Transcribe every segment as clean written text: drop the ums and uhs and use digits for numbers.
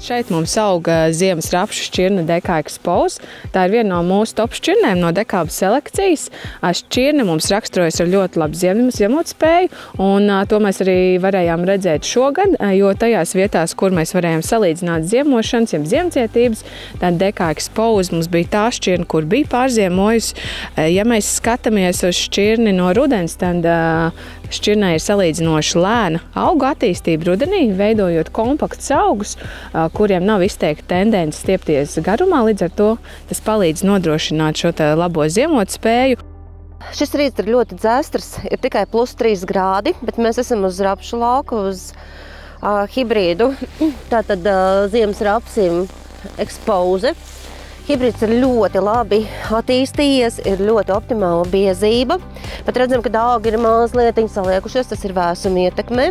Šeit mums aug ziemas rapšu šķirne Deka Expose. Tā ir viena no mūsu top šķirnēm no dekābas selekcijas. Šķirne mums raksturojas ar ļoti labu ziemotspēju, un to mēs arī varējām redzēt šogad, jo tajās vietās, kur mēs varējām salīdzināt ziemošanas, jeb ziemcietības, tad Deka Expose mums bija tā šķirne, kur bija pārziemojusi. Ja mēs skatāmies uz šķirni no rudens, tad šķirnē ir salīdzinoši lēna auga attīstība rudenī, veidojot kompaktus augus, kuriem nav izteikta tendence stiepties garumā, līdz ar to tas palīdz nodrošināt šo labo ziemotspēju. Šis rīts ir ļoti dzēstrs, ir tikai +3 grādi, bet mēs esam uz rapšu lauka, uz hibrīdu, tātad ziemas rapsim Expose. Hibrīds ir ļoti labi attīstījies, ir ļoti optimāla biezība, bet redzam, ka augi ir mazliet saliekušies, tas ir vēsuma ietekmē.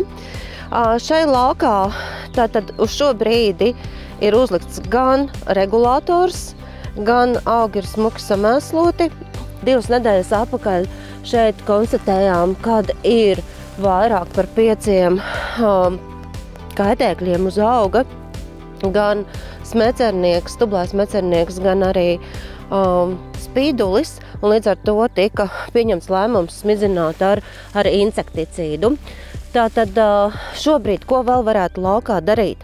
Šai laukā tātad uz šo brīdi ir uzlikts gan regulators, gan augi ir smuki samēsloti. 2 nedēļas atpakaļ šeit konstatējām, kad ir vairāk par 5 kaitēkļiem uz auga, gan smecernieks, stublais smecernieks, gan arī spīdulis, un līdz ar to tika pieņemts lēmums smidzināt ar insekticīdu. Tātad šobrīd, ko vēl varētu laukā darīt?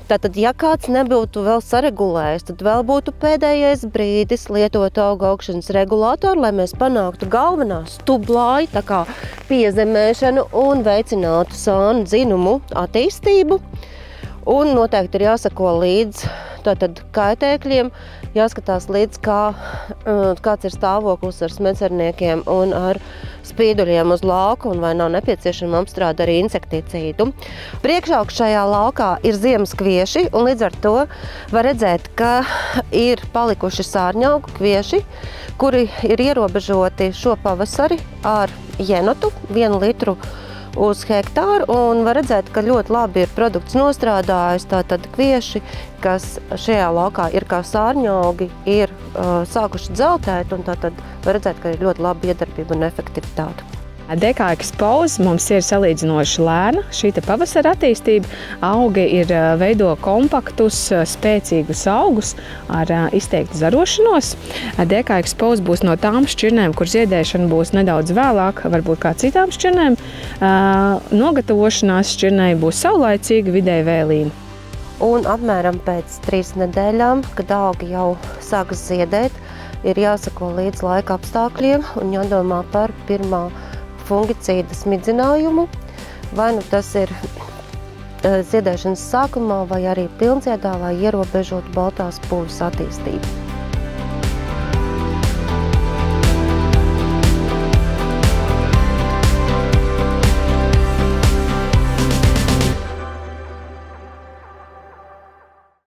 Tātad, ja kāds nebūtu vēl saregulējis, tad vēl būtu pēdējais brīdis lietot auga augšanas regulātoru, lai mēs panāktu galvenā stublāju, tā kā piezemēšanu un veicinātu sānu dzinumu attīstību. Un noteikti ir jāsako līdz tātad kaitēkļiem, jāskatās līdz, kāds ir stāvoklis ar smecerniekiem un ar spīduļiem uz lauka, un vai nav nepieciešama apstrāde arī insekticīdu. Priekšaugšējā laukā ir ziemas kvieši, un līdz ar to var redzēt, ka ir palikuši sārņaugu kvieši, kuri ir ierobežoti šo pavasari ar jenotu 1 litru uz hektāru, un var redzēt, ka ļoti labi ir produkts nostrādājis, tātad kvieši, kas šajā laukā ir kā sārņaugi, ir sākuši dzeltēt, un tātad var redzēt, ka ir ļoti laba iedarbība un efektivitāte. Deka Expose mums ir salīdzinoši lēna šī pavasara attīstība. Augi veido kompaktus, spēcīgus augus ar izteiktu zarošanos. Deka Expose būs no tām šķirnēm, kur ziedēšana būs nedaudz vēlāk, varbūt kā citām šķirnēm. Nogatavošanās šķirnei būs saulaicīga, vidēji vēlīna. Un apmēram pēc 3 nedēļām, kad augi jau sākas ziedēt, ir jāsako līdz laika apstākļiem un jādomā par pirmā fungicīda smidzinājumu, vai nu tas ir ziedēšanas sākumā, vai arī pilnziedā, lai ierobežotu baltās pūles attīstību.